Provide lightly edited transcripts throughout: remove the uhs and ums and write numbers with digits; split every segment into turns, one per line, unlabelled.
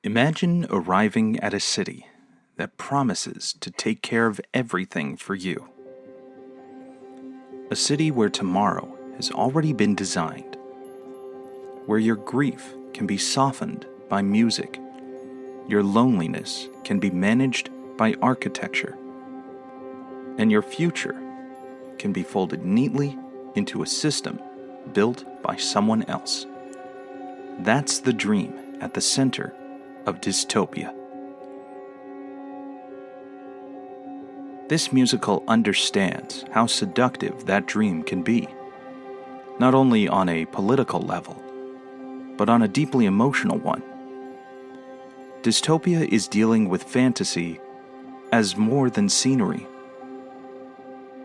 Imagine arriving at a city that promises to take care of everything for you. A city where tomorrow has already been designed, where your grief can be softened by music, your loneliness can be managed by architecture, and your future can be folded neatly into a system built by someone else. That's the dream at the center of Dis-topia. This musical understands how seductive that dream can be, not only on a political level, but on a deeply emotional one. Dis-topia is dealing with fantasy as more than scenery.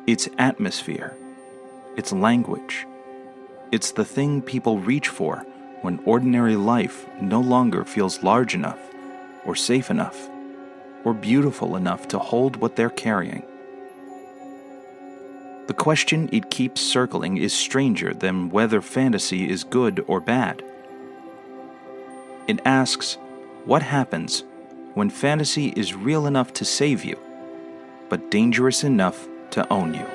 It's atmosphere, it's language, it's the thing people reach for when ordinary life no longer feels large enough, or safe enough, or beautiful enough to hold what they're carrying. The question it keeps circling is stranger than whether fantasy is good or bad. It asks, what happens when fantasy is real enough to save you, but dangerous enough to own you?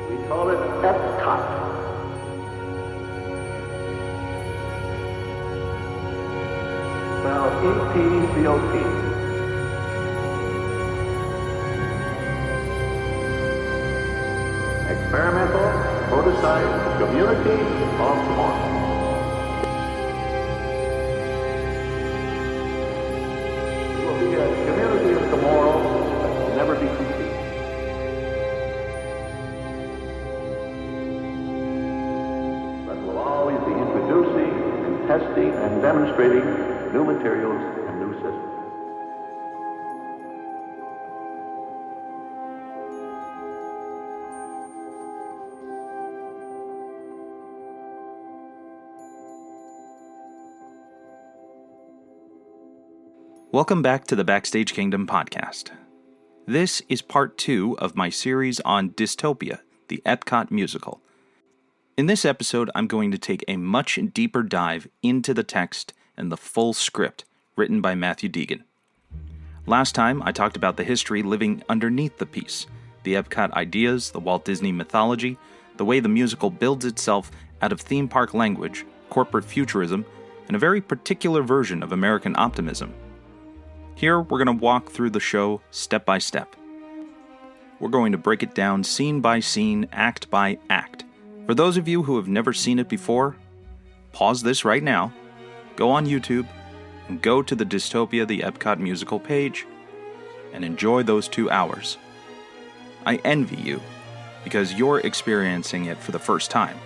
We call it EPCOT. Spelled EPCOT. Experimental Prototype Community of Tomorrow. It will be a community of tomorrow that will never be complete. Always be introducing and testing and demonstrating new materials and new systems.
Welcome back to the Backstage Kingdom podcast. This is part 2 of my series on Dis-topia, the EPCOT musical. In this episode, I'm going to take a much deeper dive into the text and the full script written by Matthew Deegan. Last time, I talked about the history living underneath the piece, the EPCOT ideas, the Walt Disney mythology, the way the musical builds itself out of theme park language, corporate futurism, and a very particular version of American optimism. Here, we're going to walk through the show step by step. We're going to break it down scene by scene, act by act. For those of you who have never seen it before, pause this right now, go on YouTube, and go to the Dis-topia, the EPCOT musical page, and enjoy those 2 hours. I envy you, because you're experiencing it for the first time,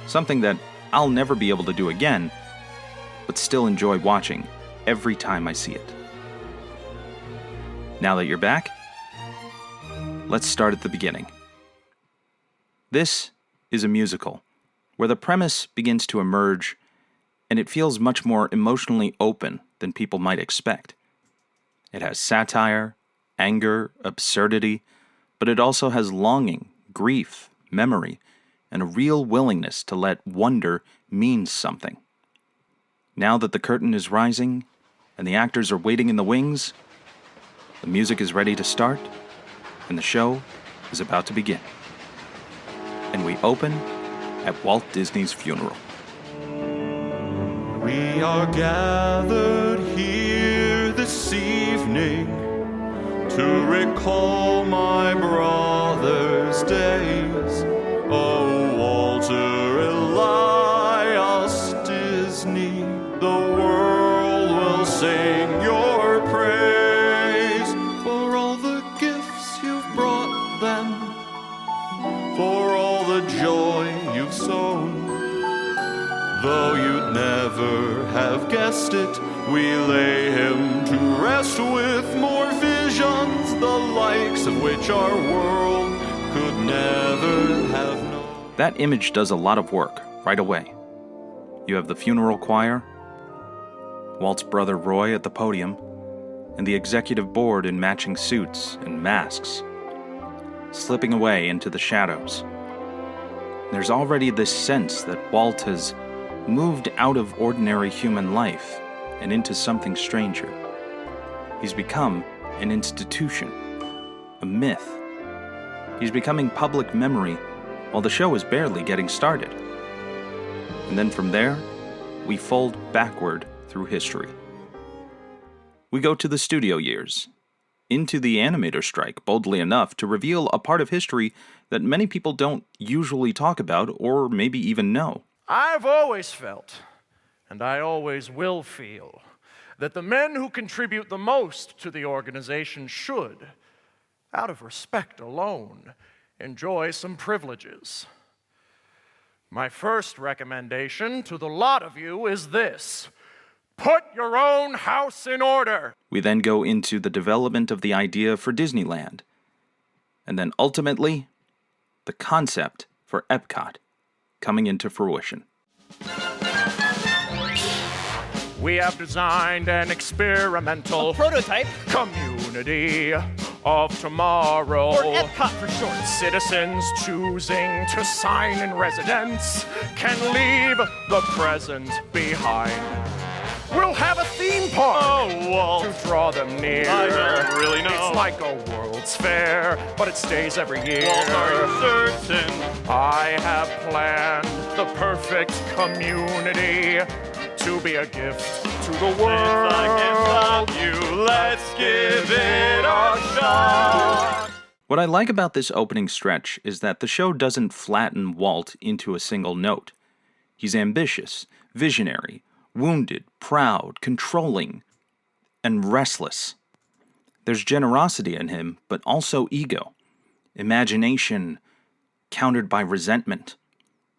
something that I'll never be able to do again, but still enjoy watching every time I see it. Now that you're back, let's start at the beginning. This is a musical, where the premise begins to emerge, and it feels much more emotionally open than people might expect. It has satire, anger, absurdity, but it also has longing, grief, memory, and a real willingness to let wonder mean something. Now that the curtain is rising, and the actors are waiting in the wings, the music is ready to start, and the show is about to begin. And we open at Walt Disney's funeral.
We are gathered here this evening to recall my brother's days. Oh, Walter Elias Disney, the world will sing your praise for all the gifts you've brought them, for all the joy you've sown. Though you'd never have guessed it, we lay him to rest with more visions, the likes of which our world could never have known.
That image does a lot of work right away. You have the funeral choir, Walt's brother Roy at the podium, and the executive board in matching suits and masks, slipping away into the shadows. There's already this sense that Walt has moved out of ordinary human life and into something stranger. He's become an institution, a myth. He's becoming public memory while the show is barely getting started. And then from there, we fold backward through history. We go to the studio years, into the animator strike, boldly enough to reveal a part of history that many people don't usually talk about or maybe even know.
I've always felt, and I always will feel, that the men who contribute the most to the organization should, out of respect alone, enjoy some privileges. My first recommendation to the lot of you is this: put your own house in order.
We then go into the development of the idea for Disneyland, and then ultimately, the concept for EPCOT coming into fruition.
We have designed an experimental
prototype
community of tomorrow.
or EPCOT for short.
Citizens choosing to sign in residence can leave the present behind. We'll have a theme park
Oh, Walt.
to draw them near.
I don't really know.
It's like a World's Fair, but it stays every year.
Walt, are you certain?
I have planned the perfect community to be a gift to the world.
Since I can't stop you, let's give it a shot.
What I like about this opening stretch is that the show doesn't flatten Walt into a single note. He's ambitious, visionary, wounded, proud, controlling, and restless. There's generosity in him, but also ego, imagination countered by resentment.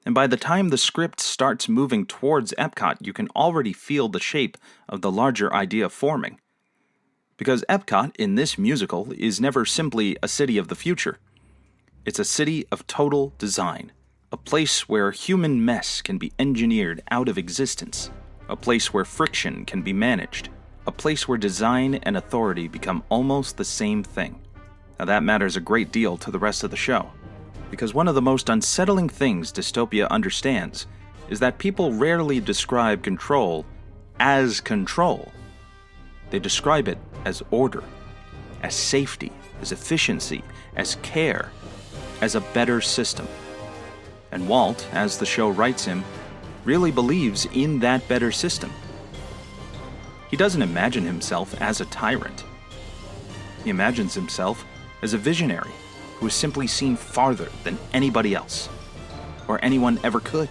And by the time the script starts moving towards EPCOT, you can already feel the shape of the larger idea forming. Because EPCOT, in this musical, is never simply a city of the future. It's a city of total design, a place where human mess can be engineered out of existence, a place where friction can be managed, a place where design and authority become almost the same thing. Now that matters a great deal to the rest of the show, because one of the most unsettling things Dis-topia understands is that people rarely describe control as control. They describe it as order, as safety, as efficiency, as care, as a better system. And Walt, as the show writes him, really believes in that better system. He doesn't imagine himself as a tyrant. He imagines himself as a visionary who has simply seen farther than anybody else, or anyone ever could.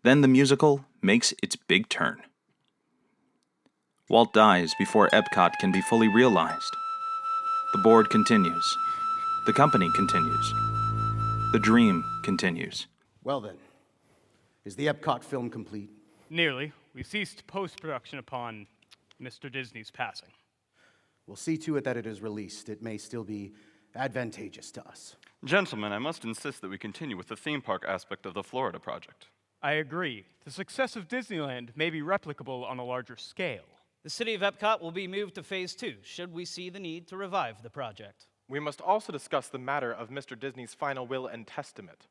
Then the musical makes its big turn. Walt dies before EPCOT can be fully realized. The board continues. The company continues. The dream continues.
Well then, is the EPCOT film complete?
Nearly. We ceased post-production upon Mr. Disney's passing.
We'll see to it that it is released. It may still be advantageous to us.
Gentlemen, I must insist that we continue with the theme park aspect of the Florida project.
I agree. The success of Disneyland may be replicable on a larger scale.
The city of EPCOT will be moved to Phase 2, should we see the need to revive the project.
We must also discuss the matter of Mr. Disney's final will and testament.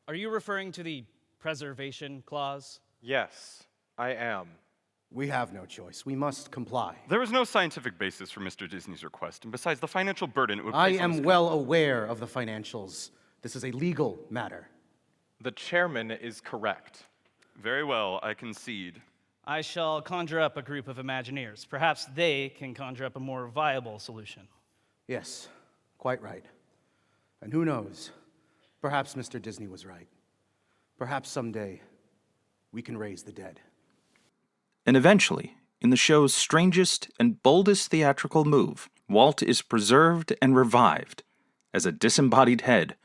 Are you referring to the preservation clause?
Yes, I am.
We have no choice. We must comply.
There is no scientific basis for Mr. Disney's request, and besides the financial burden it would
I
place on
am
his
well aware of the financials. This is a legal matter.
The chairman is correct.
Very well, I concede.
I shall conjure up a group of Imagineers. Perhaps they can conjure up a more viable solution.
Yes, quite right. And who knows? Perhaps Mr. Disney was right. Perhaps someday we can raise the dead.
And eventually, in the show's strangest and boldest theatrical move, Walt is preserved and revived as a disembodied head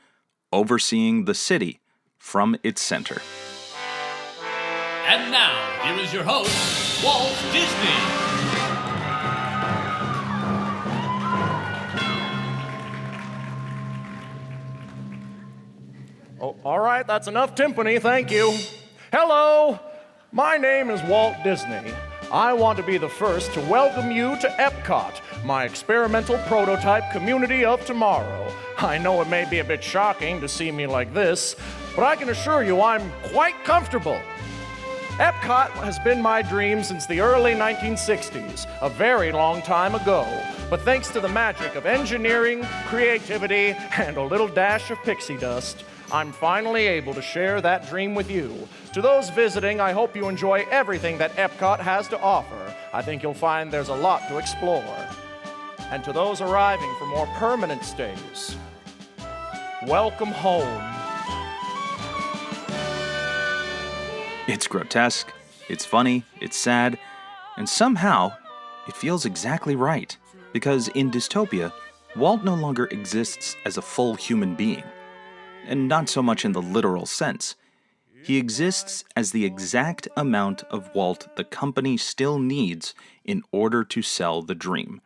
overseeing the city from its center.
And now, here is your host, Walt Disney.
Oh, all right, that's enough timpani, thank you. Hello, my name is Walt Disney. I want to be the first to welcome you to EPCOT, my experimental prototype community of tomorrow. I know it may be a bit shocking to see me like this, but I can assure you I'm quite comfortable. EPCOT has been my dream since the early 1960s, a very long time ago. But thanks to the magic of engineering, creativity, and a little dash of pixie dust, I'm finally able to share that dream with you. To those visiting, I hope you enjoy everything that EPCOT has to offer. I think you'll find there's a lot to explore. And to those arriving for more permanent stays, welcome home.
It's grotesque, it's funny, it's sad, and somehow it feels exactly right. Because in Dis-topia, Walt no longer exists as a full human being. And not so much in the literal sense. He exists as the exact amount of Walt the company still needs in order to sell the dream.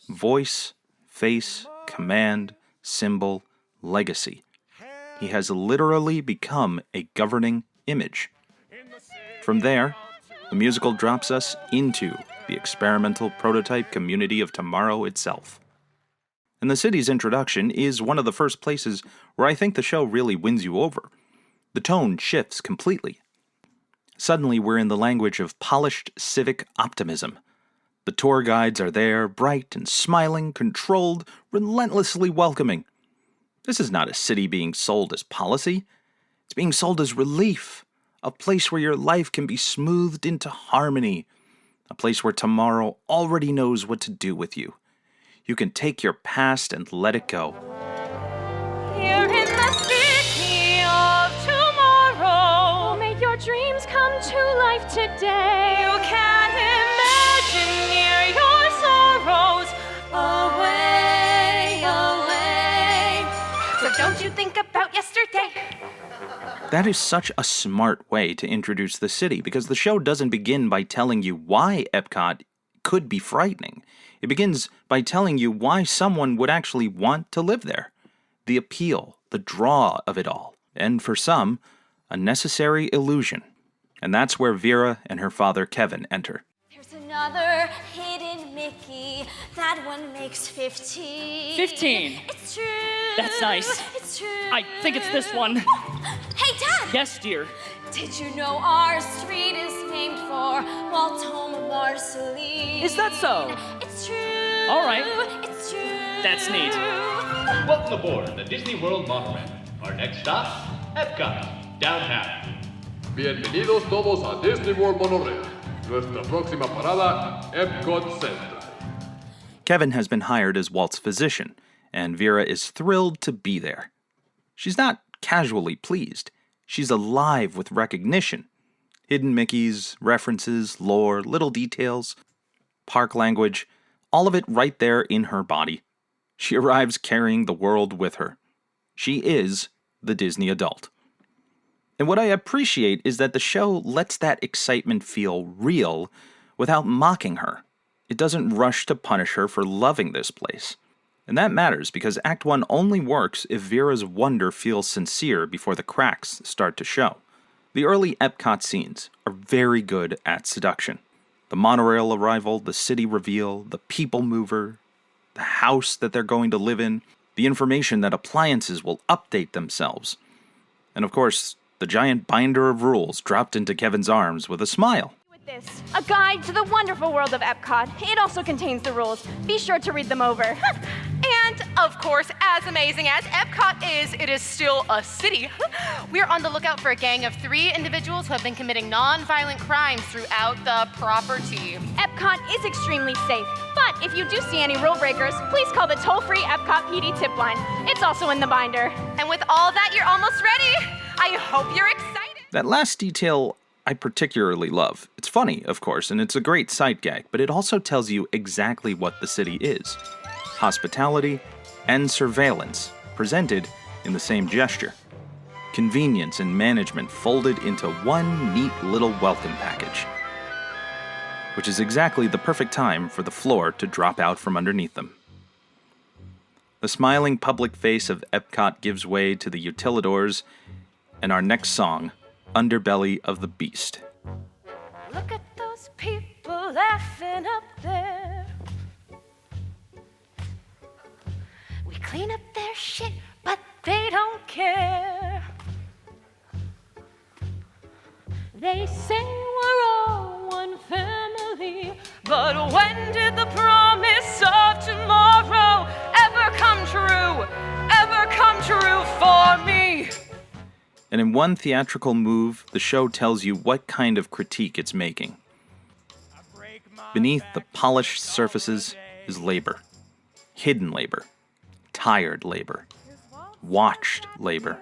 Voice, face, command, symbol, legacy. He has literally become a governing image. From there, the musical drops us into the experimental prototype community of tomorrow itself. And the city's introduction is one of the first places where I think the show really wins you over. The tone shifts completely. Suddenly we're in the language of polished civic optimism. The tour guides are there, bright and smiling, controlled, relentlessly welcoming. This is not a city being sold as policy. It's being sold as relief. A place where your life can be smoothed into harmony. A place where tomorrow already knows what to do with you. You can take your past and let it go.
Here in the city of tomorrow, make your dreams come to life today. You can imagine near your sorrows. Away, away. So don't you think about yesterday.
That is such a smart way to introduce the city, because the show doesn't begin by telling you why EPCOT could be frightening. It begins by telling you why someone would actually want to live there. The appeal, the draw of it all. And for some, a necessary illusion. And that's where Vera and her father Kevin enter.
There's another hidden Mickey. That one makes 15.
15?
It's true.
That's nice.
It's true.
I think it's this one.
Hey, Dad!
Yes, dear.
Did you know our street is named for Walt Home Marceline?
Is that so?
It's true.
All right.
It's true.
That's neat.
Welcome aboard the Disney World monorail. Our next stop, EPCOT, downtown.
Bienvenidos todos a Disney World Monorail. Nuestra próxima parada, EPCOT Center.
Kevin has been hired as Walt's physician, and Vera is thrilled to be there. She's not casually pleased. She's alive with recognition. Hidden Mickeys, references, lore, little details, park language, all of it right there in her body. She arrives carrying the world with her. She is the Disney adult. And what I appreciate is that the show lets that excitement feel real without mocking her. It doesn't rush to punish her for loving this place. And that matters because Act 1 only works if Vera's wonder feels sincere before the cracks start to show. The early EPCOT scenes are very good at seduction. The monorail arrival, the city reveal, the people mover, the house that they're going to live in, the information that appliances will update themselves. And of course, the giant binder of rules dropped into Kevin's arms with a smile.
This, a guide to the wonderful world of EPCOT. It also contains the rules. Be sure to read them over.
And, of course, as amazing as EPCOT is, it is still a city. We're on the lookout for a gang of 3 individuals who have been committing non-violent crimes throughout the property.
EPCOT is extremely safe, but if you do see any rule breakers, please call the toll-free EPCOT PD tip line. It's also in the binder.
And with all that, you're almost ready. I hope you're excited.
That last detail I particularly love. It's funny, of course, and it's a great sight gag, but it also tells you exactly what the city is. Hospitality and surveillance, presented in the same gesture. Convenience and management folded into one neat little welcome package. Which is exactly the perfect time for the floor to drop out from underneath them. The smiling public face of EPCOT gives way to the utilidors, and our next song, Underbelly of the Beast.
Look at those people laughing up there. clean up their shit, but they don't care. They say we're all one family, but when did the promise of tomorrow ever come true? Ever come true for me?
And in one theatrical move, the show tells you what kind of critique it's making. Beneath the polished surfaces is labor. Hidden labor. Tired labor. Watched labor.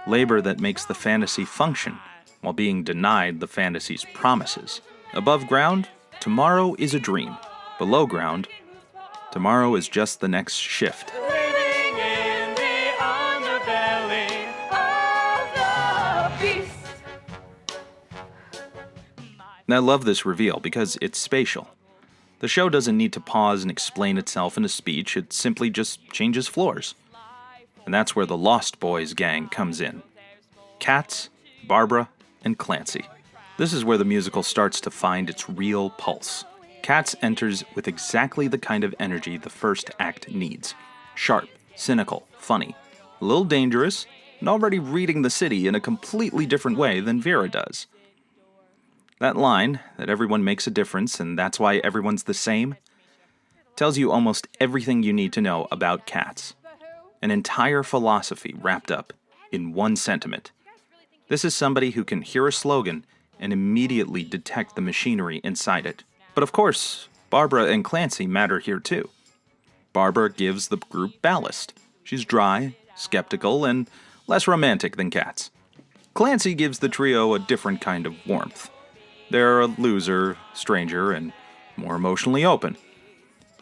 Labor that makes the fantasy function while being denied the fantasy's promises. Above ground, tomorrow is a dream. Below ground, tomorrow is just the next shift.
Living in the underbelly of the beast.
And I love this reveal because it's spatial. The show doesn't need to pause and explain itself in a speech, it simply just changes floors. And that's where the Lost Boys gang comes in. Katz, Barbara, and Clancy. This is where the musical starts to find its real pulse. Katz enters with exactly the kind of energy the first act needs. Sharp, cynical, funny, a little dangerous, and already reading the city in a completely different way than Vera does. That line, that everyone makes a difference and that's why everyone's the same, tells you almost everything you need to know about Katz. An entire philosophy wrapped up in one sentiment. This is somebody who can hear a slogan and immediately detect the machinery inside it. But of course, Barbara and Clancy matter here too. Barbara gives the group ballast. She's dry, skeptical, and less romantic than Katz. Clancy gives the trio a different kind of warmth. They're a loser, stranger, and more emotionally open.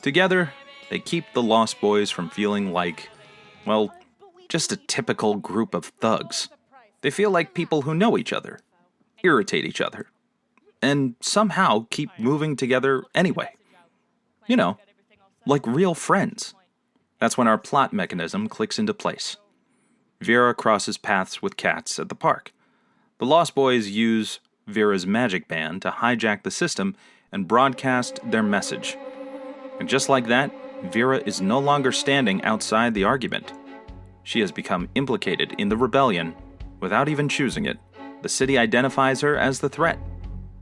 Together, they keep the Lost Boys from feeling like, well, just a typical group of thugs. They feel like people who know each other, irritate each other, and somehow keep moving together anyway. You know, like real friends. That's when our plot mechanism clicks into place. Vera crosses paths with Katz at the park. The Lost Boys use Vera's magic band to hijack the system and broadcast their message. And just like that, Vera is no longer standing outside the argument. She has become implicated in the rebellion without even choosing it. The city identifies her as the threat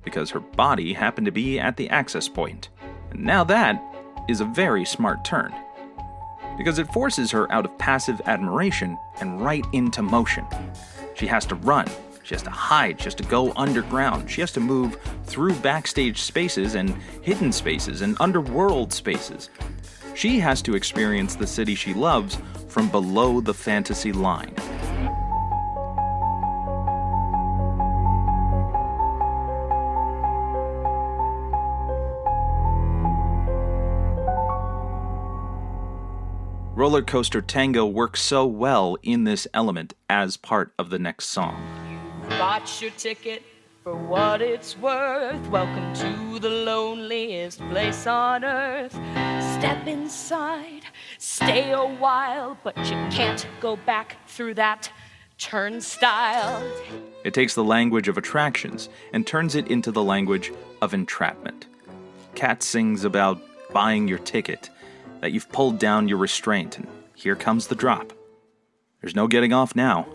because her body happened to be at the access point. And now that is a very smart turn because it forces her out of passive admiration and right into motion. She has to run. She has to hide, she has to go underground, she has to move through backstage spaces and hidden spaces and underworld spaces. She has to experience the city she loves from below the fantasy line. Roller Coaster Tango works so well in this element as part of the next song.
Bought your ticket for what it's worth. Welcome to the loneliest place on earth. Step inside, stay a while, but you can't go back through that turnstile.
It takes the language of attractions and turns it into the language of entrapment. Katz sings about buying your ticket, that you've pulled down your restraint, and here comes the drop. There's no getting off now.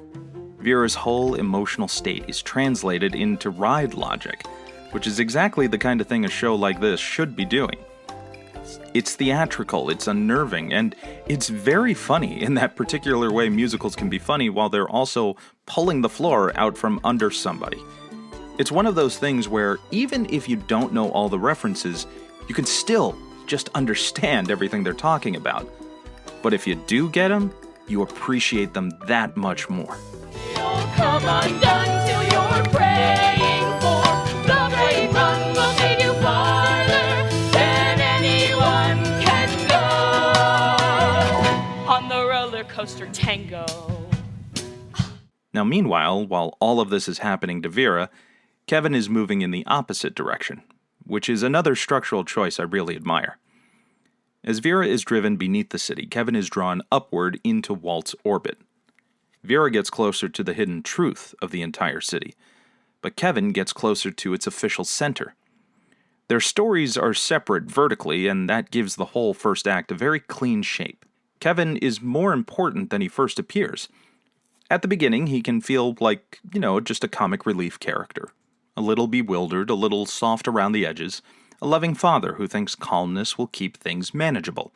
Vera's whole emotional state is translated into ride logic, which is exactly the kind of thing a show like this should be doing. It's theatrical, it's unnerving, and it's very funny in that particular way musicals can be funny while they're also pulling the floor out from under somebody. It's one of those things where even if you don't know all the references, you can still just understand everything they're talking about. But if you do get them, you appreciate them that much more.
Come undone till you're praying for the great run will take you farther than anyone can go on the roller coaster tango.
Now, meanwhile, while all of this is happening to Vera, Kevin is moving in the opposite direction, which is another structural choice I really admire. As Vera is driven beneath the city, Kevin is drawn upward into Walt's orbit. Vera gets closer to the hidden truth of the entire city, but Kevin gets closer to its official center. Their stories are separate vertically, and that gives the whole first act a very clean shape. Kevin is more important than he first appears. At the beginning, he can feel like, just a comic relief character. A little bewildered, a little soft around the edges, a loving father who thinks calmness will keep things manageable.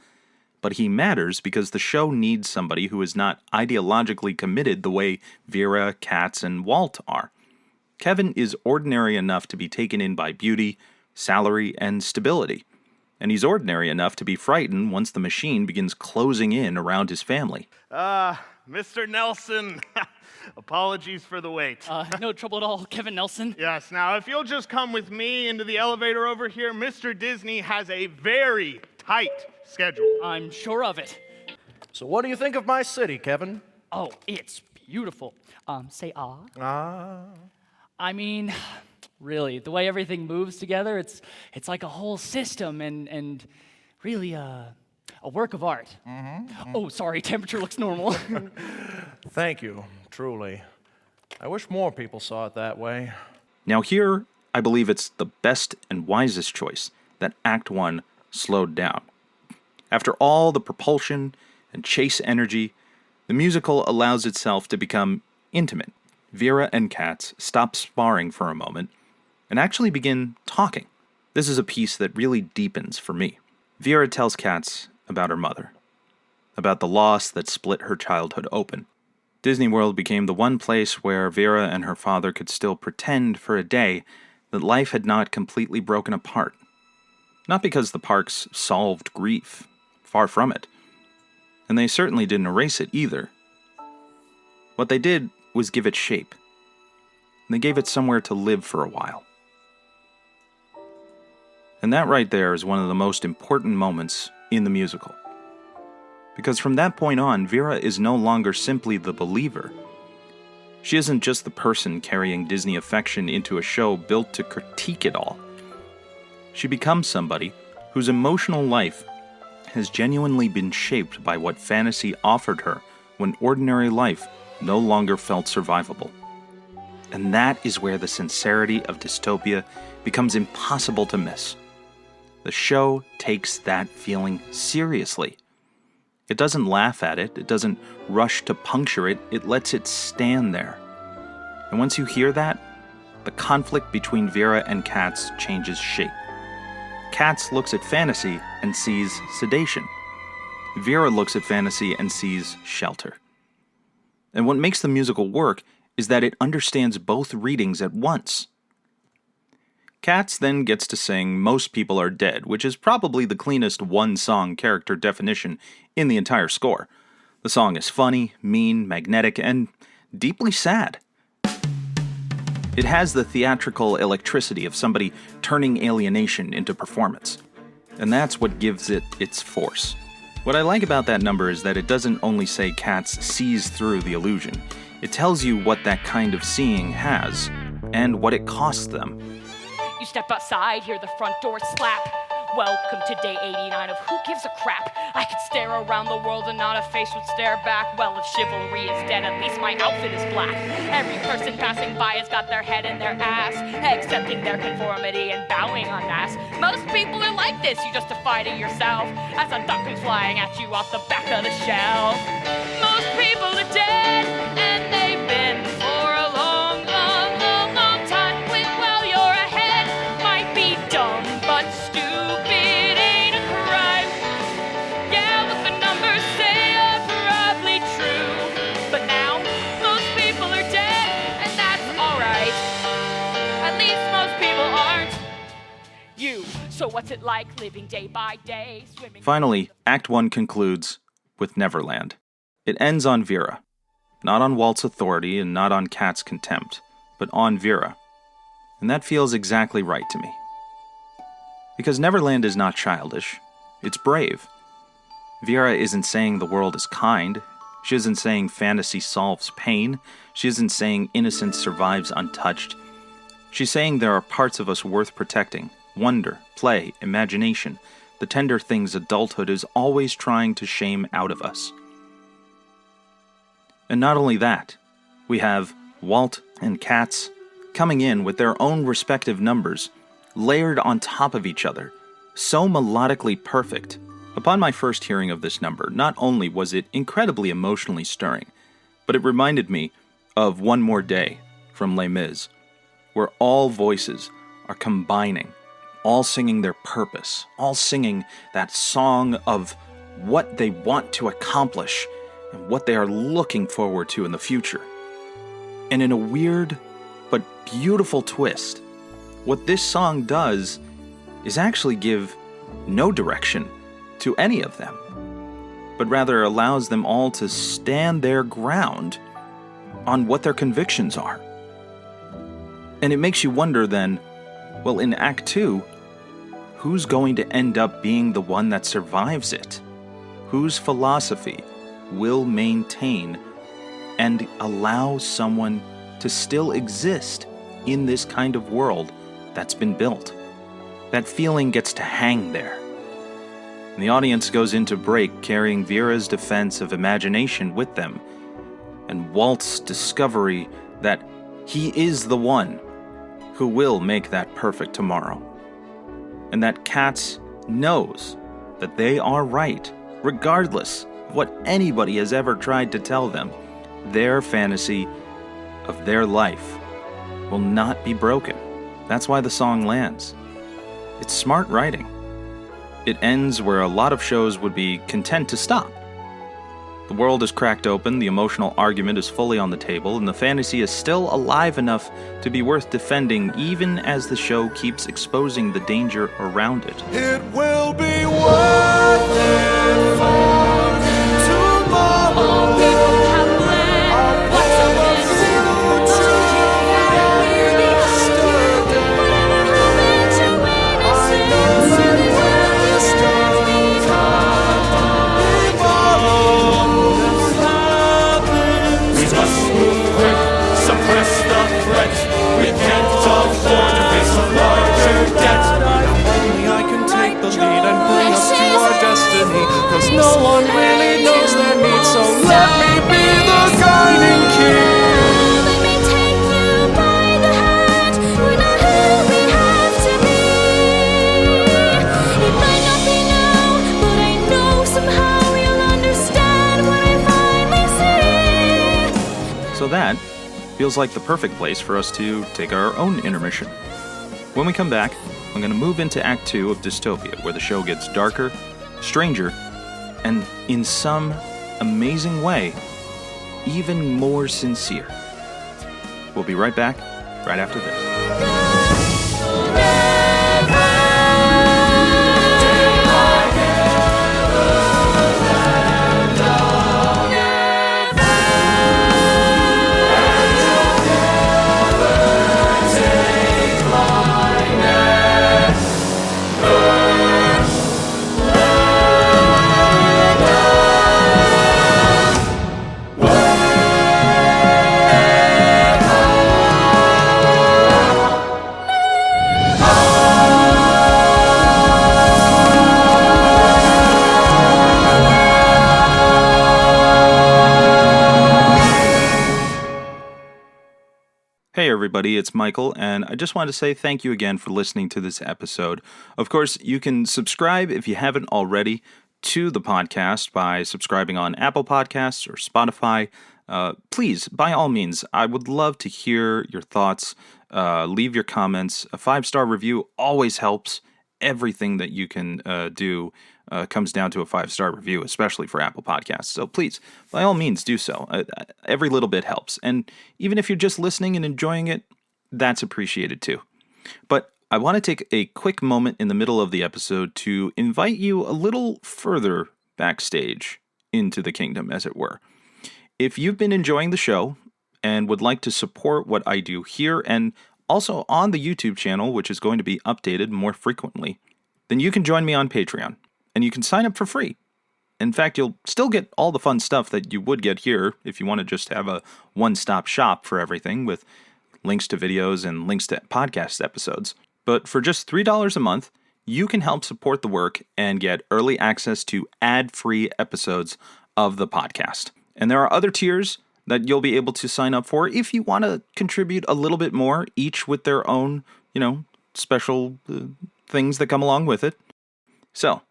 But he matters because the show needs somebody who is not ideologically committed the way Vera, Katz, and Walt are. Kevin is ordinary enough to be taken in by beauty, salary, and stability. And he's ordinary enough to be frightened once the machine begins closing in around his family.
Mr. Nelson, apologies for the wait.
No trouble at all, Kevin Nelson.
Yes, now if you'll just come with me into the elevator over here, Mr. Disney has a very tight schedule.
I'm sure of it.
So what do you think of my city, Kevin?
Oh, it's beautiful. Say ah.
Ah.
I mean, really, the way everything moves together, it's like a whole system and really a work of art. Oh, sorry, temperature looks normal.
Thank you, truly. I wish more people saw it that way.
Now here, I believe it's the best and wisest choice that Act 1 slowed down. After all the propulsion and chase energy, the musical allows itself to become intimate. Vera and Katz stop sparring for a moment and actually begin talking. This is a piece that really deepens for me. Vera tells Katz about her mother, about the loss that split her childhood open. Disney World became the one place where Vera and her father could still pretend for a day that life had not completely broken apart. Not because the parks solved grief, far from it. And they certainly didn't erase it either. What they did was give it shape. And they gave it somewhere to live for a while. And that right there is one of the most important moments in the musical. Because from that point on, Vera is no longer simply the believer. She isn't just the person carrying Disney affection into a show built to critique it all. She becomes somebody whose emotional life has genuinely been shaped by what fantasy offered her when ordinary life no longer felt survivable. And that is where the sincerity of Dis-topia becomes impossible to miss. The show takes that feeling seriously. It doesn't laugh at it, it doesn't rush to puncture it, it lets it stand there. And once you hear that, the conflict between Vera and Katz changes shape. Katz looks at fantasy and sees sedation. Vera looks at fantasy and sees shelter. And what makes the musical work is that it understands both readings at once. Katz then gets to sing Most People Are Dead, which is probably the cleanest one-song character definition in the entire score. The song is funny, mean, magnetic, and deeply sad. It has the theatrical electricity of somebody turning alienation into performance. And that's what gives it its force. What I like about that number is that it doesn't only say Katz sees through the illusion. It tells you what that kind of seeing has, and what it costs them.
You step outside, hear the front door slap. Welcome to day 89 of Who Gives a Crap? I could stare around the world and not a face would stare back. Well, if chivalry is dead, at least my outfit is black. Every person passing by has got their head in their ass, accepting their conformity and bowing en masse. Most people are like this, you justify to yourself as a duck is flying at you off the back of the shelf. Most people are dead, and they've been for a long, long, long, long time. Well, you're ahead, might be dumb, but stupid ain't a crime. Yeah, what the numbers say are probably true. But now, most people are dead, and that's alright. At least most people aren't you. So what's it like living day by day, swimming?
Finally, Act 1 concludes with Neverland. It ends on Vera. Not on Walt's authority and not on Katz's contempt, but on Vera. And that feels exactly right to me. Because Neverland is not childish, it's brave. Vera isn't saying the world is kind, she isn't saying fantasy solves pain, she isn't saying innocence survives untouched. She's saying there are parts of us worth protecting, wonder, play, imagination, the tender things adulthood is always trying to shame out of us. And not only that, we have Walt and Katz coming in with their own respective numbers, layered on top of each other, so melodically perfect Upon my first hearing of this number, not only was it incredibly emotionally stirring, but it reminded me of One More Day from Les Mis, where all voices are combining, all singing their purpose, all singing that song of what they want to accomplish and what they are looking forward to in the future. And in a weird but beautiful twist, what this song does is actually give no direction to any of them, but rather allows them all to stand their ground on what their convictions are. And it makes you wonder then, well, in Act 2, who's going to end up being the one that survives it? Whose philosophy will maintain and allow someone to still exist in this kind of world that's been built? That feeling gets to hang there. And the audience goes into break carrying Vera's defense of imagination with them, and Walt's discovery that he is the one who will make that perfect tomorrow. And that Katz knows that they are right, regardless of what anybody has ever tried to tell them. Their fantasy of their life will not be broken. That's why the song lands. It's smart writing. It ends where a lot of shows would be content to stop. The world is cracked open, the emotional argument is fully on the table, and the fantasy is still alive enough to be worth defending even as the show keeps exposing the danger around it.
It will be worth it for tomorrow. People have planned what's of this future. Cause no one really knows their needs, so let me be the guiding key. Let me take you by the hand, we're not who we have to be. It might not be now, but I know somehow you'll understand when I finally see.
So that feels like the perfect place for us to take our own intermission. When we come back, I'm going to move into Act 2 of Dis-topia, where the show gets darker, stranger, and in some amazing way, even more sincere. We'll be right back, right after this. Hey everybody, it's Michael, and I just wanted to say thank you again for listening to this episode. Of course, you can subscribe if you haven't already to the podcast by subscribing on Apple Podcasts or Spotify. Please, by all means, I would love to hear your thoughts. Leave your comments. A 5-star review always helps. Everything that you can do comes down to a 5-star review, especially for Apple Podcasts. So please, by all means, do so. Every little bit helps. And even if you're just listening and enjoying it, that's appreciated too. But I want to take a quick moment in the middle of the episode to invite you a little further backstage into the kingdom, as it were. If you've been enjoying the show and would like to support what I do here and also on the YouTube channel, which is going to be updated more frequently, then you can join me on Patreon. And you can sign up for free. In fact, you'll still get all the fun stuff that you would get here if you want to just have a one-stop shop for everything with links to videos and links to podcast episodes. But for just $3 a month, you can help support the work and get early access to ad-free episodes of the podcast. And there are other tiers that you'll be able to sign up for if you want to contribute a little bit more, each with their own, special things that come along with it. So,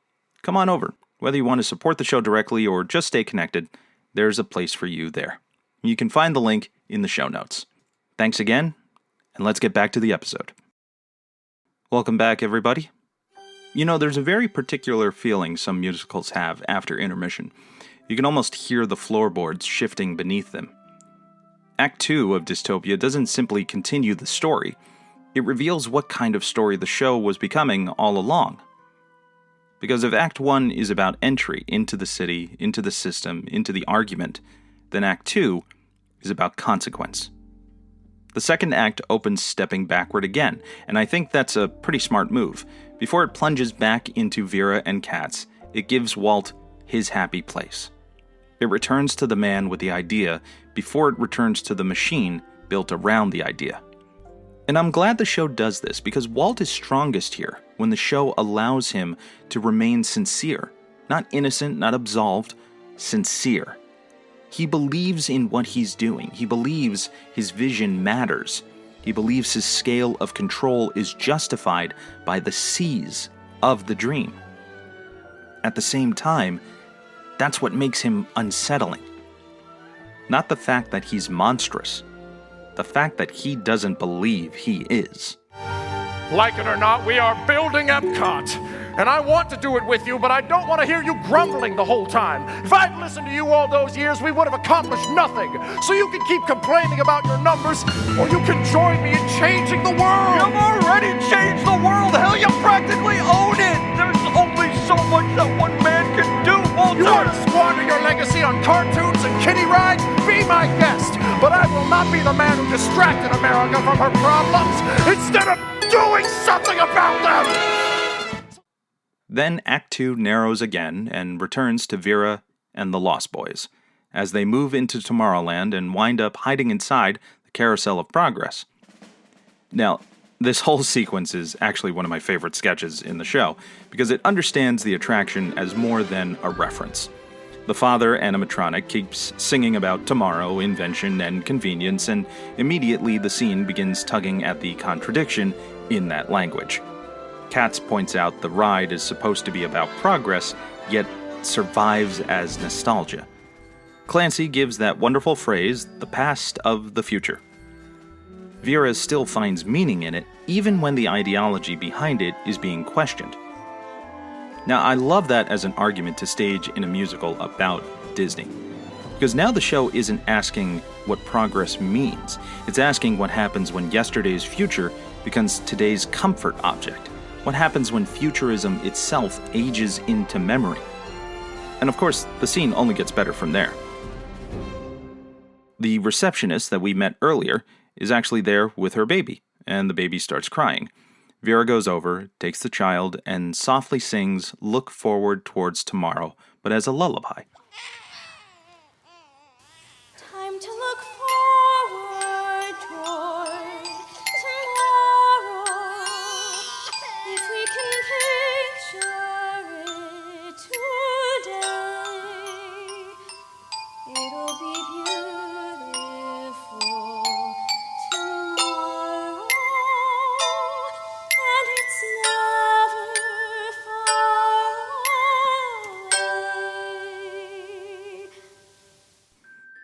come on over. Whether you want to support the show directly or just stay connected, there's a place for you there. You can find the link in the show notes. Thanks again, and let's get back to the episode. Welcome back, everybody. You know, there's a very particular feeling some musicals have after intermission. You can almost hear the floorboards shifting beneath them. Act 2 of Dis-topia doesn't simply continue the story. It reveals what kind of story the show was becoming all along. Because if Act 1 is about entry into the city, into the system, into the argument, then Act 2 is about consequence. The second act opens stepping backward again, and I think that's a pretty smart move. Before it plunges back into Vera and Katz, it gives Walt his happy place. It returns to the man with the idea before it returns to the machine built around the idea. And I'm glad the show does this, because Walt is strongest here when the show allows him to remain sincere. Not innocent, not absolved, sincere. He believes in what he's doing. He believes his vision matters. He believes his scale of control is justified by the seas of the dream. At the same time, that's what makes him unsettling. Not the fact that he's monstrous, the fact that he doesn't believe he is.
Like it or not, we are building EPCOT. And I want to do it with you, but I don't want to hear you grumbling the whole time. If I'd listened to you all those years, we would have accomplished nothing. So you can keep complaining about your numbers, or you can join me in changing the world.
You've already changed the world. Hell, you practically own it. There's only so much that one man can do, Walter.
You want to squander your legacy on cartoons and kiddie rides? Be my guest. But I will not be the man who distracted America from her problems instead of doing something about them.
Then Act 2 narrows again and returns to Vera and the Lost Boys, as they move into Tomorrowland and wind up hiding inside the Carousel of Progress. Now, this whole sequence is actually one of my favorite sketches in the show, because it understands the attraction as more than a reference. The father animatronic keeps singing about tomorrow, invention, and convenience, and immediately the scene begins tugging at the contradiction in that language. Katz points out the ride is supposed to be about progress, yet survives as nostalgia. Clancy gives that wonderful phrase, the past of the future. Vera still finds meaning in it, even when the ideology behind it is being questioned. Now, I love that as an argument to stage in a musical about Disney. Because now the show isn't asking what progress means. It's asking what happens when yesterday's future becomes today's comfort object. What happens when futurism itself ages into memory? And of course, the scene only gets better from there. The receptionist that we met earlier is actually there with her baby, and the baby starts crying. Vera goes over, takes the child, and softly sings "Look Forward Towards Tomorrow," but as a lullaby.
Time to look forward toward tomorrow. If we can picture it today, it'll be beautiful tomorrow, and it's never far away.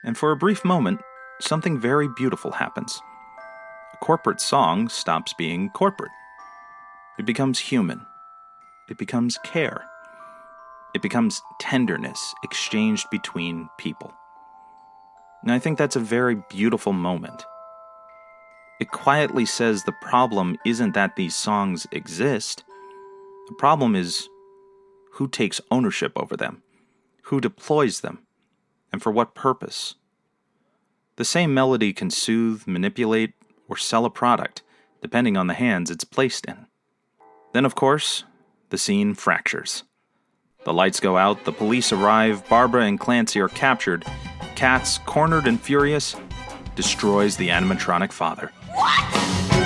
And for a brief moment, something very beautiful happens. A corporate song stops being corporate. It becomes human. It becomes care. It becomes tenderness exchanged between people. And I think that's a very beautiful moment. It quietly says the problem isn't that these songs exist. The problem is who takes ownership over them, who deploys them, and for what purpose. The same melody can soothe, manipulate, or sell a product, depending on the hands it's placed in. Then, of course, the scene fractures. The lights go out, the police arrive, Barbara and Clancy are captured. Katz, cornered and furious, destroys the animatronic father.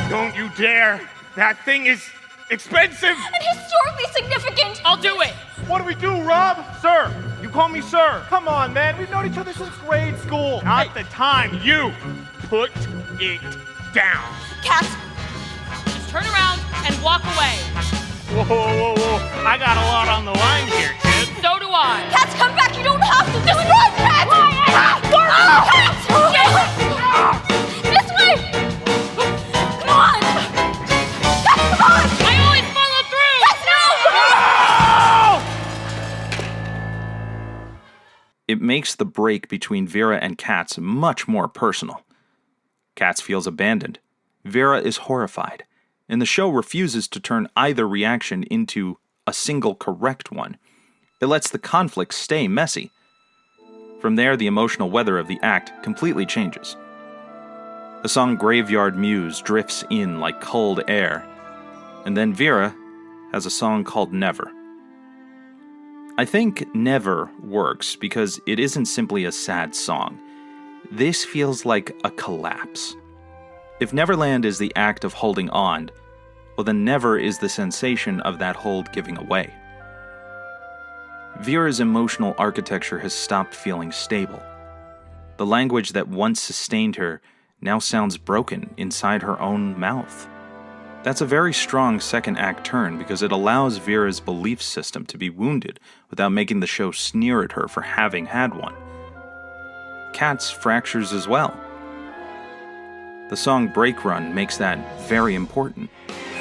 Don't you dare! That thing is expensive!
And historically significant!
I'll do it!
What do we do, Rob? Sir! You call me sir! Come on, man! We've known each other since grade school! Not the time! You put it down!
Katz, just turn around and walk away.
Whoa, whoa, whoa! I got a lot on the line here, kid!
So do
on. Katz, come back. You don't have to. Just run, Katz. Katz! This way. Come on. Katz, come on. I always follow through. Katz, no.
It makes the break between Vera and Katz much more personal. Katz feels abandoned. Vera is horrified, and the show refuses to turn either reaction into a single correct one. It lets the conflict stay messy. From there, the emotional weather of the act completely changes. The song Graveyard Muse drifts in like cold air, and then Vera has a song called Never. I think Never works because it isn't simply a sad song. This feels like a collapse. If Neverland is the act of holding on, well then Never is the sensation of that hold giving away. Vera's emotional architecture has stopped feeling stable. The language that once sustained her now sounds broken inside her own mouth. That's a very strong second act turn because it allows Vera's belief system to be wounded without making the show sneer at her for having had one. Katz fractures as well. The song Break Run makes that very important.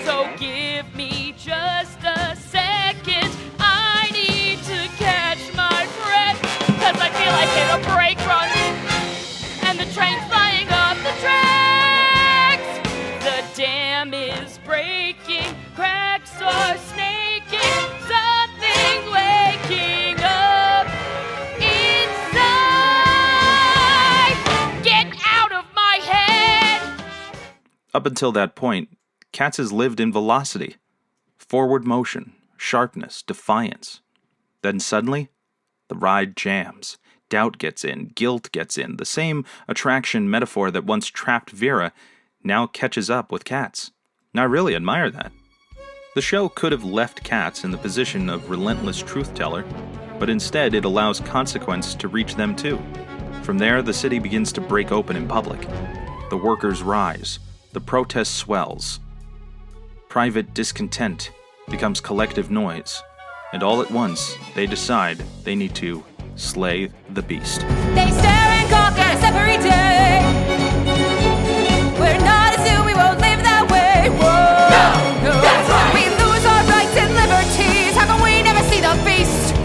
So give me just a second. I need to catch my breath. Cause I feel like in a break run. And the train's flying off the tracks. The dam is breaking. Cracks are snaking. Something's waking up inside. Get out of my head.
Up until that point, Katz has lived in velocity, forward motion, sharpness, defiance. Then suddenly, the ride jams. Doubt gets in, guilt gets in. The same attraction metaphor that once trapped Vera now catches up with Katz. And I really admire that. The show could have left Katz in the position of relentless truth-teller, but instead it allows consequence to reach them too. From there, the city begins to break open in public. The workers rise. The protest swells. Private discontent becomes collective noise, and all at once, they decide they need to slay the beast.
They stare and gawk at us every day. We're not a zoo, we won't live that way. Whoa, no. That's right. We lose our rights and liberties. How can we never see the beast?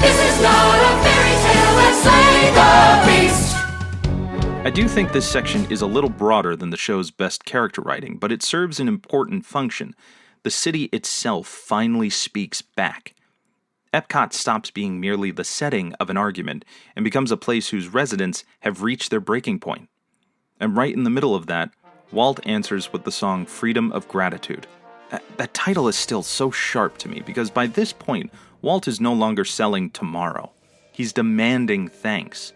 This is not a fairy tale, let's slay the beast.
I do think this section is a little broader than the show's best character writing, but it serves an important function. The city itself finally speaks back. EPCOT stops being merely the setting of an argument and becomes a place whose residents have reached their breaking point. And right in the middle of that, Walt answers with the song Freedom of Gratitude. That title is still so sharp to me because by this point, Walt is no longer selling tomorrow. He's demanding thanks.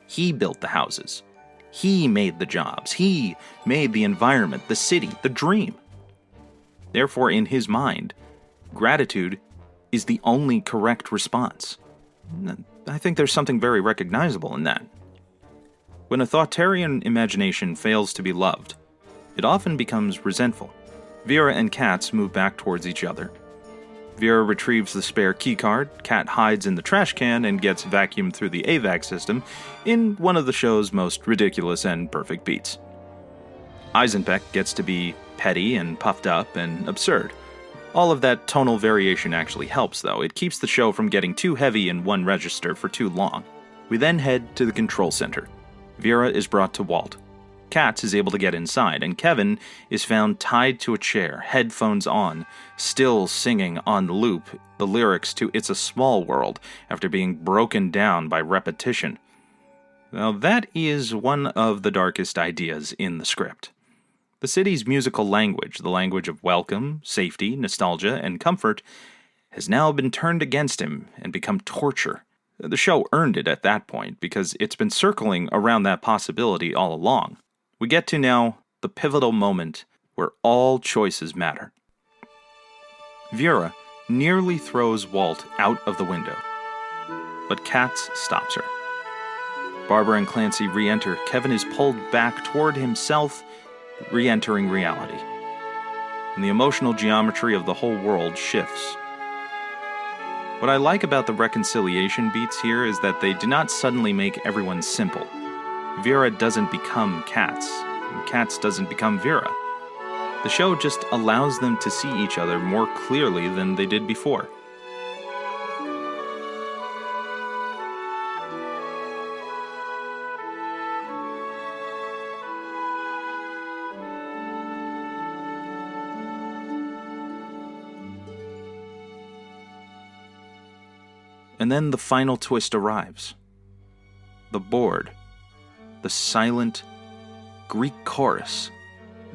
He built the houses. He made the jobs. He made the environment, the city, the dream. Therefore, in his mind, gratitude is the only correct response. I think there's something very recognizable in that. When a authoritarian imagination fails to be loved, it often becomes resentful. Vera and Katz move back towards each other. Vera retrieves the spare keycard, Kat hides in the trash can, and gets vacuumed through the AVAC system in one of the show's most ridiculous and perfect beats. Eisenbeck gets to be petty and puffed up and absurd. All of that tonal variation actually helps, though. It keeps the show from getting too heavy in one register for too long. We then head to the control center. Vera is brought to Walt. Katz is able to get inside, and Kevin is found tied to a chair, headphones on, still singing on loop the lyrics to It's a Small World after being broken down by repetition. Now, that is one of the darkest ideas in the script. The city's musical language, the language of welcome, safety, nostalgia, and comfort, has now been turned against him and become torture. The show earned it at that point because it's been circling around that possibility all along. We get to now the pivotal moment where all choices matter. Vera nearly throws Walt out of the window, but Katz stops her. Barbara and Clancy re-enter. Kevin is pulled back toward himself, re-entering reality. And the emotional geometry of the whole world shifts. What I like about the reconciliation beats here is that they do not suddenly make everyone simple. Vera doesn't become Katz, and Katz doesn't become Vera. The show just allows them to see each other more clearly than they did before. And then the final twist arrives. The board, the silent Greek chorus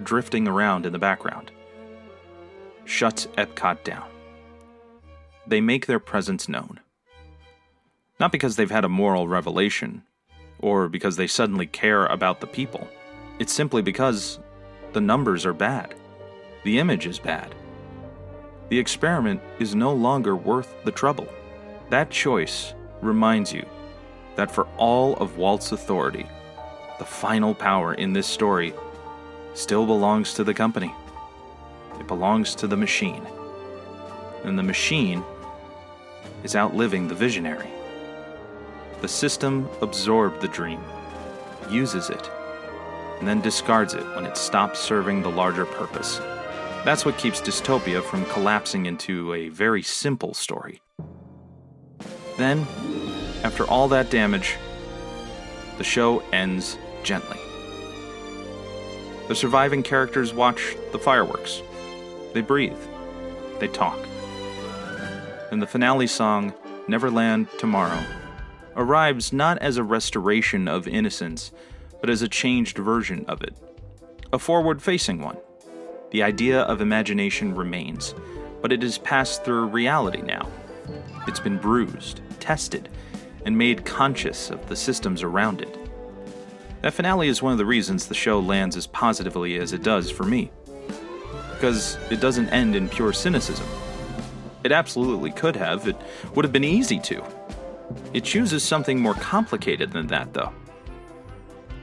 drifting around in the background, shuts EPCOT down. They make their presence known. Not because they've had a moral revelation, or because they suddenly care about the people. It's simply because the numbers are bad. The image is bad. The experiment is no longer worth the trouble. That choice reminds you that for all of Walt's authority, the final power in this story still belongs to the company. It belongs to the machine. And the machine is outliving the visionary. The system absorbed the dream, uses it, and then discards it when it stops serving the larger purpose. That's what keeps Dis-topia from collapsing into a very simple story. Then, after all that damage, the show ends gently. The surviving characters watch the fireworks. They breathe. They talk. And the finale song, Neverland Tomorrow, arrives not as a restoration of innocence, but as a changed version of it. A forward-facing one. The idea of imagination remains, but it is passed through reality now. It's been bruised, tested, and made conscious of the systems around it. That finale is one of the reasons the show lands as positively as it does for me. Because it doesn't end in pure cynicism. It absolutely could have. It would have been easy to. It chooses something more complicated than that, though.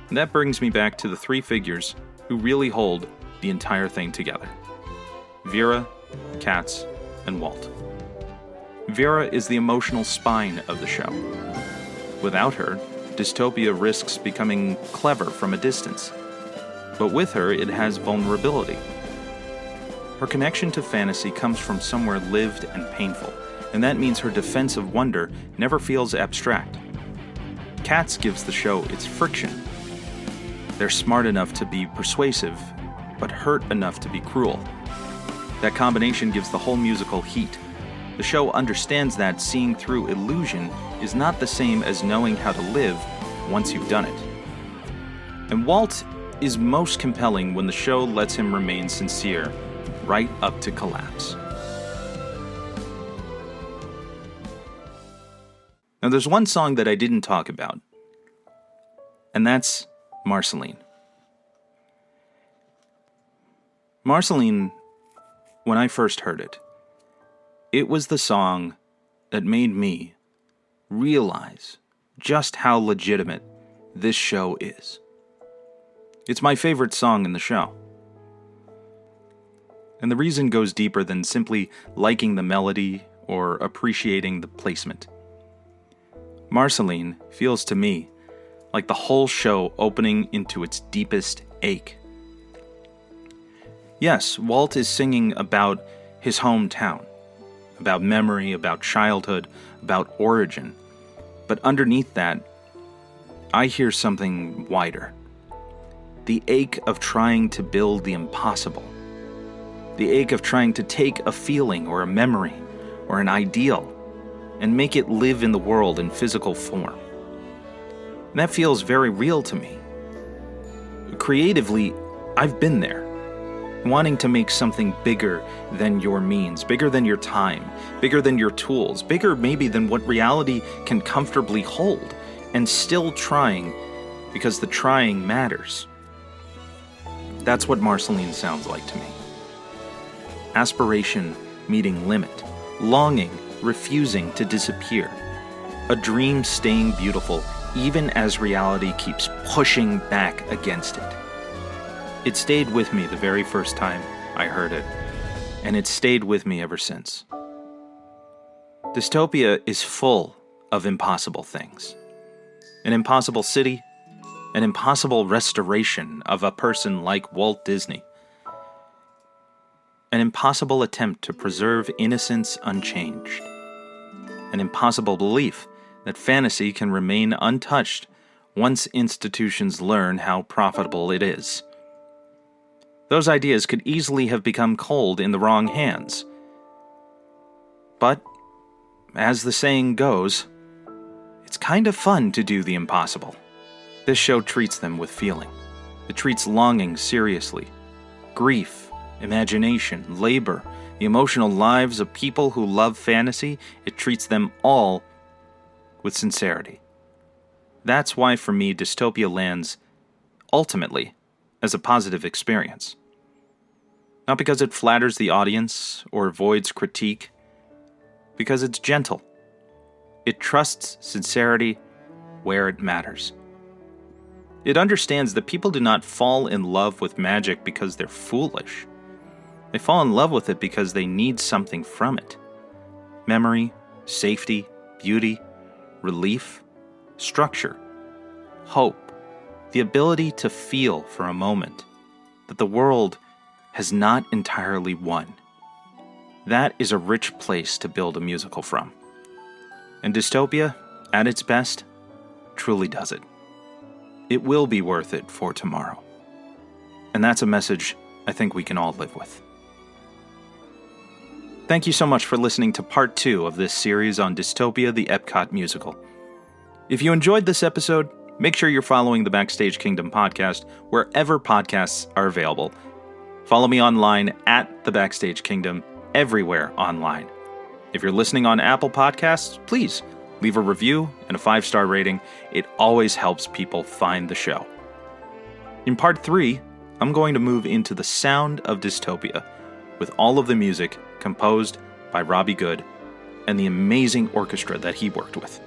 And that brings me back to the three figures who really hold the entire thing together. Vera, Katz, and Walt. Vera is the emotional spine of the show. Without her, Dis-topia risks becoming clever from a distance. But with her, it has vulnerability. Her connection to fantasy comes from somewhere lived and painful, and that means her defense of wonder never feels abstract. Katz gives the show its friction. They're smart enough to be persuasive, but hurt enough to be cruel. That combination gives the whole musical heat. The show understands that seeing through illusion is not the same as knowing how to live once you've done it. And Walt is most compelling when the show lets him remain sincere right up to collapse. Now there's one song that I didn't talk about, and that's Marceline. Marceline, when I first heard it, it was the song that made me realize just how legitimate this show is. It's my favorite song in the show. And the reason goes deeper than simply liking the melody or appreciating the placement. Marceline feels to me like the whole show opening into its deepest ache. Yes, Walt is singing about his hometown, about memory, about childhood, about origin. But underneath that, I hear something wider. The ache of trying to build the impossible. The ache of trying to take a feeling or a memory or an ideal and make it live in the world in physical form. And that feels very real to me. Creatively, I've been there. Wanting to make something bigger than your means, bigger than your time, bigger than your tools, bigger maybe than what reality can comfortably hold, and still trying because the trying matters. That's what Marceline sounds like to me. Aspiration meeting limit, longing refusing to disappear, a dream staying beautiful even as reality keeps pushing back against it. It stayed with me the very first time I heard it, and it's stayed with me ever since. Dystopia is full of impossible things. An impossible city, an impossible restoration of a person like Walt Disney, an impossible attempt to preserve innocence unchanged, an impossible belief that fantasy can remain untouched once institutions learn how profitable it is. Those ideas could easily have become cold in the wrong hands. But, as the saying goes, it's kind of fun to do the impossible. This show treats them with feeling. It treats longing seriously. Grief, imagination, labor, the emotional lives of people who love fantasy, it treats them all with sincerity. That's why, for me, Dystopia lands, ultimately, as a positive experience. Not because it flatters the audience or avoids critique, because it's gentle. It trusts sincerity where it matters. It understands that people do not fall in love with magic because they're foolish. They fall in love with it because they need something from it. Memory, safety, beauty, relief, structure, hope, the ability to feel for a moment that the world has not entirely won. That is a rich place to build a musical from. And Dystopia, at its best, truly does it. It will be worth it for tomorrow. And that's a message I think we can all live with. Thank you so much for listening to part 2 of this series on Dystopia, the EPCOT musical. If you enjoyed this episode, make sure you're following the Backstage Kingdom podcast wherever podcasts are available. Follow me online at the Backstage Kingdom, everywhere online. If you're listening on Apple Podcasts, please leave a review and a 5-star rating. It always helps people find the show. In part 3, I'm going to move into the sound of Dystopia, with all of the music composed by Robbie Good and the amazing orchestra that he worked with.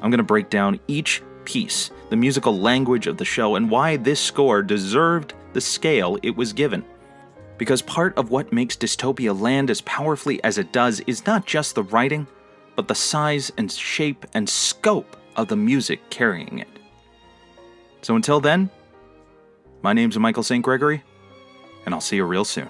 I'm going to break down each piece, the musical language of the show, and why this score deserved the scale it was given. Because part of what makes Dystopia land as powerfully as it does is not just the writing, but the size and shape and scope of the music carrying it. So until then, my name's Michael Saint Gregory, and I'll see you real soon.